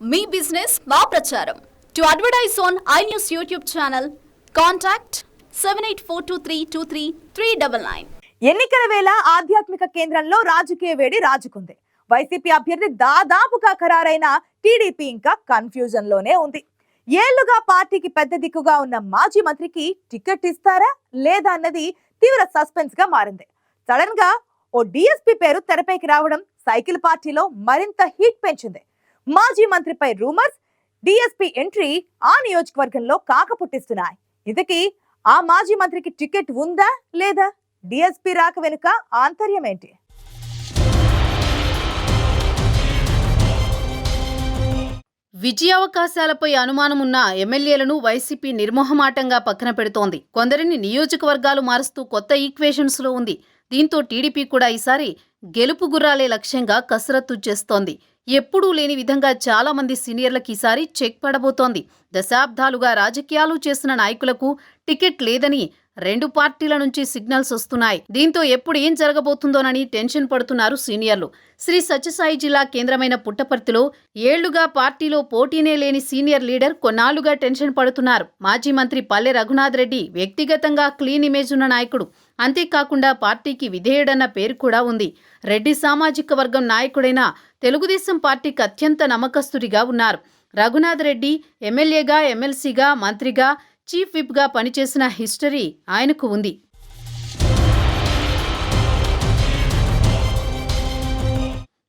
మీ business మా ప్రచారం. To advertise on iNews YouTube channel contact 7842323399. ఎన్నికల వేళ ఆధ్యాత్మిక కేంద్రంలో రాజకీయ వేడి రాజుకుంది. వైసీపీ అభ్యర్థి దాదాపుగా ఖరారైన టీడీపీ ఇంకా కన్ఫ్యూజన్ లోనే ఉంది. ఏళ్లుగా పార్టీకి పెద్ద దిక్కుగా ఉన్న మాజీ మంత్రికి టికెట్ ఇస్తారా లేదా అన్నది తీవ్ర సస్పెన్స్ గా మారింది. సడన్ గా ఓ డిఎస్పీ పేరు తెరపైకి రావడం సైకిల్ పార్టీలో మరింత హీట్ పెంచింది. మాజీ మంత్రిపై రూమర్స్, డిఎస్పీ ఎంట్రీ ఆ నియోజకవర్గంలో కాక పుట్టిస్తున్నాయి. ఇంతకీ ఆ మాజీ మంత్రికి టికెట్ ఉందా లేదా? డిఎస్పీ రాక వెనుక ఆంతర్యం ఏంటి? విజయావకాశాలపై అనుమానమున్న ఎమ్మెల్యేలను వైసీపీ నిర్మోహమాటంగా పక్కన పెడుతోంది. కొందరిని నియోజకవర్గాలు మారుస్తూ కొత్త ఈక్వేషన్స్ లో ఉంది. దీంతో టీడీపీ కూడా ఈసారి గెలుపు గుర్రాలే లక్ష్యంగా కసరత్తు చేస్తోంది. ఎప్పుడూ లేని విధంగా చాలా మంది సీనియర్లకు ఈసారి చెక్ పడబోతోంది. దశాబ్దాలుగా రాజకీయాలు చేసిన నాయకులకు టికెట్ లేదని రెండు పార్టీల నుంచి సిగ్నల్స్ వస్తున్నాయి. దీంతో ఎప్పుడు ఏం జరగబోతుందోనని టెన్షన్ పడుతున్నారు సీనియర్లు. శ్రీ సత్యసాయి జిల్లా కేంద్రమైన పుట్టపర్తిలో ఏళ్లుగా పార్టీలో పోటీనే లేని సీనియర్ లీడర్ కొన్నాళ్లుగా టెన్షన్ పడుతున్నారు. మాజీ మంత్రి పల్లె రఘునాథ్ రెడ్డి వ్యక్తిగతంగా క్లీన్ ఇమేజ్ ఉన్న నాయకుడు. అంతేకాకుండా పార్టీకి విధేయుడన్న పేరు కూడా ఉంది. రెడ్డి సామాజిక వర్గం నాయకుడైన తెలుగుదేశం పార్టీకి అత్యంత నమ్మకస్తుడిగా ఉన్నారు. రఘునాథ్ రెడ్డి ఎమ్మెల్యేగా, ఎమ్మెల్సీగా, మంత్రిగా, చీఫ్ విప్గా పనిచేసిన హిస్టరీ ఆయనకు ఉంది.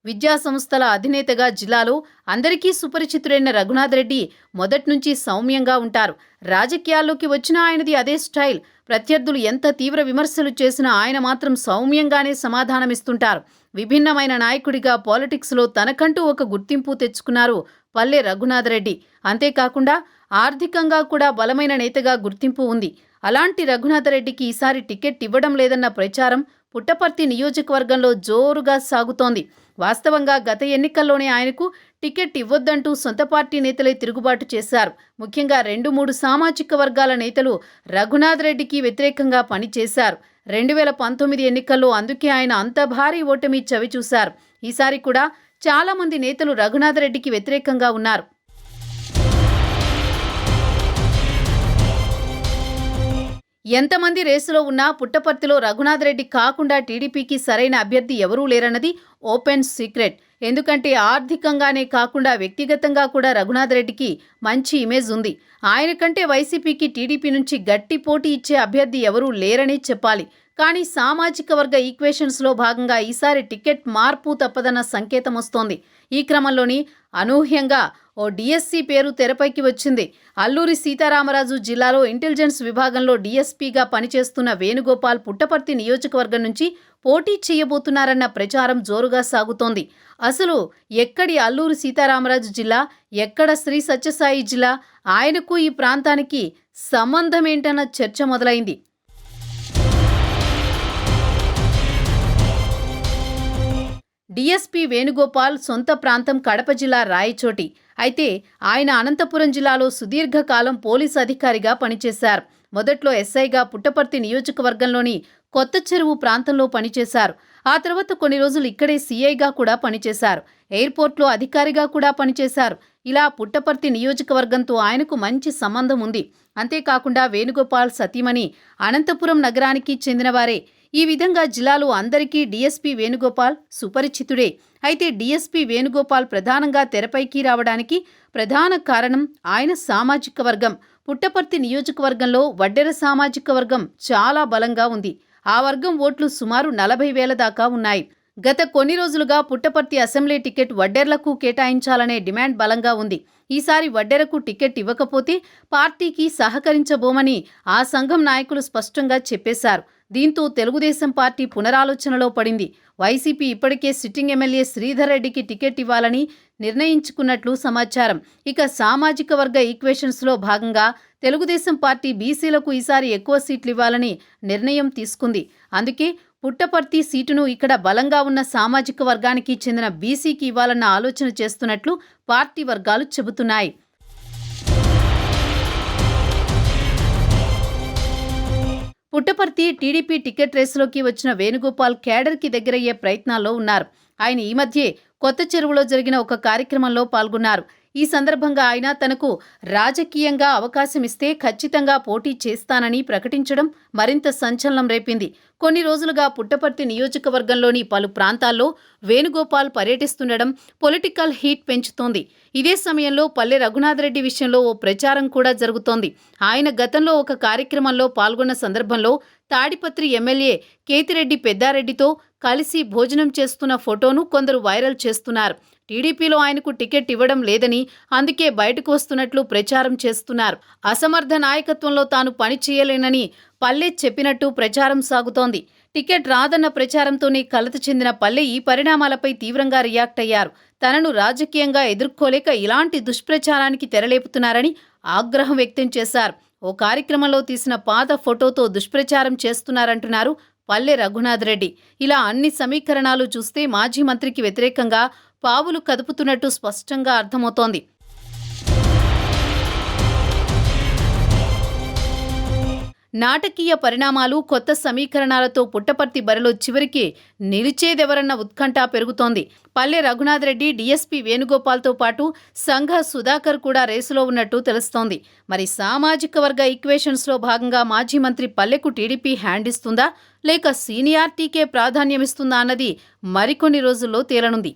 విద్యా సంస్థల అధినేతగా జిల్లాలో అందరికీ సుపరిచితుడైన రఘునాథ్ రెడ్డి మొదట్నుంచి సౌమ్యంగా ఉంటారు. రాజకీయాల్లోకి వచ్చిన ఆయనది అదే స్టైల్. ప్రత్యర్థులు ఎంత తీవ్ర విమర్శలు చేసినా ఆయన మాత్రం సౌమ్యంగానే సమాధానమిస్తుంటారు. విభిన్నమైన నాయకుడిగా పాలిటిక్స్లో తనకంటూ ఒక గుర్తింపు తెచ్చుకున్నారు పల్లె రఘునాథ్ రెడ్డి. అంతేకాకుండా ఆర్థికంగా కూడా బలమైన నేతగా గుర్తింపు ఉంది. అలాంటి రఘునాథ్ రెడ్డికి ఈసారి టికెట్ ఇవ్వడం లేదన్న ప్రచారం పుట్టపర్తి నియోజకవర్గంలో జోరుగా సాగుతోంది. వాస్తవంగా గత ఎన్నికల్లోనే ఆయనకు టికెట్ ఇవ్వొద్దంటూ సొంత పార్టీ నేతలే తిరుగుబాటు చేశారు. ముఖ్యంగా 2-3 సామాజిక వర్గాల నేతలు రఘునాథ్ రెడ్డికి వ్యతిరేకంగా పనిచేశారు. 2019 ఎన్నికల్లో అందుకే ఆయన అంత భారీ ఓటమి చవిచూశారు. ఈసారి కూడా చాలా మంది నేతలు రఘునాథ్ రెడ్డికి వ్యతిరేకంగా ఉన్నారు. ఎంతమంది రేసులో ఉన్నా పుట్టపర్తిలో రఘునాథ్ రెడ్డి కాకుండా టీడీపీకి సరైన అభ్యర్థి ఎవరూ లేరన్నది ఓపెన్ సీక్రెట్. ఎందుకంటే ఆర్థికంగానే కాకుండా వ్యక్తిగతంగా కూడా రఘునాథ్ రెడ్డికి మంచి ఇమేజ్ ఉంది. ఆయన కంటే వైసీపీకి టీడీపీ నుంచి గట్టి పోటీ ఇచ్చే అభ్యర్థి ఎవరూ లేరని చెప్పాలి. కానీ సామాజిక వర్గ ఈక్వేషన్స్లో భాగంగా ఈసారి టికెట్ మార్పు తప్పదన్న సంకేతం వస్తోంది. ఈ క్రమంలోని అనూహ్యంగా ఓ డిఎస్సీ పేరు తెరపైకి వచ్చింది. అల్లూరి సీతారామరాజు జిల్లాలో ఇంటెలిజెన్స్ విభాగంలో డిఎస్పీగా పనిచేస్తున్న వేణుగోపాల్ పుట్టపర్తి నియోజకవర్గం నుంచి పోటీ చేయబోతున్నారన్న ప్రచారం జోరుగా సాగుతోంది. అసలు ఎక్కడి అల్లూరి సీతారామరాజు జిల్లా, ఎక్కడ శ్రీ సత్యసాయి జిల్లా, ఆయనకు ఈ ప్రాంతానికి సంబంధమేంటన్న చర్చ మొదలైంది. డిఎస్పీ వేణుగోపాల్ సొంత ప్రాంతం కడప జిల్లా రాయచోటి. అయితే ఆయన అనంతపురం జిల్లాలో సుదీర్ఘకాలం పోలీసు అధికారిగా పనిచేశారు. మొదట్లో ఎస్ఐగా పుట్టపర్తి నియోజకవర్గంలోని కొత్త చెరువు ప్రాంతంలో పనిచేశారు. ఆ తర్వాత కొన్ని రోజులు ఇక్కడే సీఐగా కూడా పనిచేశారు. ఎయిర్పోర్ట్లో అధికారిగా కూడా పనిచేశారు. ఇలా పుట్టపర్తి నియోజకవర్గంతో ఆయనకు మంచి సంబంధం ఉంది. అంతేకాకుండా వేణుగోపాల్ సతీమణి అనంతపురం నగరానికి చెందినవారే. ఈ విధంగా జిల్లాలో అందరికీ డిఎస్పీ వేణుగోపాల్ సుపరిచితుడే. అయితే డిఎస్పీ వేణుగోపాల్ ప్రధానంగా తెరపైకి రావడానికి ప్రధాన కారణం ఆయన సామాజిక వర్గం. పుట్టపర్తి నియోజకవర్గంలో వడ్డెర సామాజిక వర్గం చాలా బలంగా ఉంది. ఆ వర్గం ఓట్లు సుమారు 40,000 దాకా ఉన్నాయి. గత కొన్ని రోజులుగా పుట్టపర్తి అసెంబ్లీ టికెట్ వడ్డెర్లకు కేటాయించాలనే డిమాండ్ బలంగా ఉంది. ఈసారి వడ్డెరకు టికెట్ ఇవ్వకపోతే పార్టీకి సహకరించబోమని ఆ సంఘం నాయకులు స్పష్టంగా చెప్పేశారు. దీంతో తెలుగుదేశం పార్టీ పునరాలోచనలో పడింది. వైసీపీ ఇప్పటికే సిట్టింగ్ ఎమ్మెల్యే శ్రీధర్ రెడ్డికి టికెట్ ఇవ్వాలని నిర్ణయించుకున్నట్లు సమాచారం. ఇక సామాజిక వర్గ ఈక్వేషన్స్లో భాగంగా తెలుగుదేశం పార్టీ బీసీలకు ఈసారి ఎక్కువ సీట్లు ఇవ్వాలని నిర్ణయం తీసుకుంది. అందుకే పుట్టపర్తి సీటును ఇక్కడ బలంగా ఉన్న సామాజిక వర్గానికి చెందిన బీసీకి ఇవ్వాలన్న ఆలోచన చేస్తున్నట్లు పార్టీ వర్గాలు చెబుతున్నాయి. పుట్టపర్తి టీడీపీ టికెట్ రేసులోకి వచ్చిన వేణుగోపాల్ కేడర్కి దగ్గరయ్యే ప్రయత్నాల్లో ఉన్నారు. ఆయన ఈ మధ్యే కొత్త చెరువులో జరిగిన ఒక కార్యక్రమంలో పాల్గొన్నారు. ఈ సందర్భంగా ఆయన తనకు రాజకీయంగా అవకాశం ఇస్తే ఖచ్చితంగా పోటీ చేస్తానని ప్రకటించడం మరింత సంచలనం రేపింది. కొన్ని రోజులుగా పుట్టపర్తి నియోజకవర్గంలోని పలు ప్రాంతాల్లో వేణుగోపాల్ పర్యటిస్తుండడం పొలిటికల్ హీట్ పెంచుతోంది. ఇదే సమయంలో పల్లె రఘునాథ్ రెడ్డి విషయంలో ఓ ప్రచారం కూడా జరుగుతోంది. ఆయన గతంలో ఒక కార్యక్రమంలో పాల్గొన్న సందర్భంలో తాడిపత్రి ఎమ్మెల్యే కేతిరెడ్డి పెద్దారెడ్డితో కలిసి భోజనం చేస్తున్న ఫోటోను కొందరు వైరల్ చేస్తున్నారు. టీడీపీలో ఆయనకు టికెట్ ఇవ్వడం లేదని, అందుకే బయటకు వస్తున్నట్లు ప్రచారం చేస్తున్నారు. అసమర్థ నాయకత్వంలో తాను పని చేయలేనని పల్లె చెప్పినట్టు ప్రచారం సాగుతోంది. టికెట్ రాదన్న ప్రచారంతోనే కలత చెందిన పల్లె ఈ పరిణామాలపై తీవ్రంగా రియాక్ట్ అయ్యారు. తనను రాజకీయంగా ఎదుర్కోలేక ఇలాంటి దుష్ప్రచారానికి తెరలేపుతున్నారని ఆగ్రహం వ్యక్తం చేశారు. ఓ కార్యక్రమంలో తీసిన పాత ఫోటోతో దుష్ప్రచారం చేస్తున్నారంటున్నారు పల్లె రఘునాథ్ రెడ్డి. ఇలా అన్ని సమీకరణాలు చూస్తే మాజీ మంత్రికి వ్యతిరేకంగా పావులు కదుపుతున్నట్టు స్పష్టంగా అర్థమవుతోంది. నాటకీయ పరిణామాలు, కొత్త సమీకరణాలతో పుట్టపర్తి బరిలో చివరికి నిలిచేదెవరన్న ఉత్కంఠ పెరుగుతోంది. పల్లె రఘునాథ్ రెడ్డి, డీఎస్పీ వేణుగోపాల్తో పాటు సంఘ సుధాకర్ కూడా రేసులో ఉన్నట్టు తెలుస్తోంది. మరి సామాజిక వర్గ ఈక్వేషన్స్లో భాగంగా మాజీ మంత్రి పల్లెకు టీడీపీ హ్యాండ్ ఇస్తుందా లేక సీనియారిటీకే ప్రాధాన్యమిస్తుందా అన్నది మరికొన్ని రోజుల్లో తేలనుంది.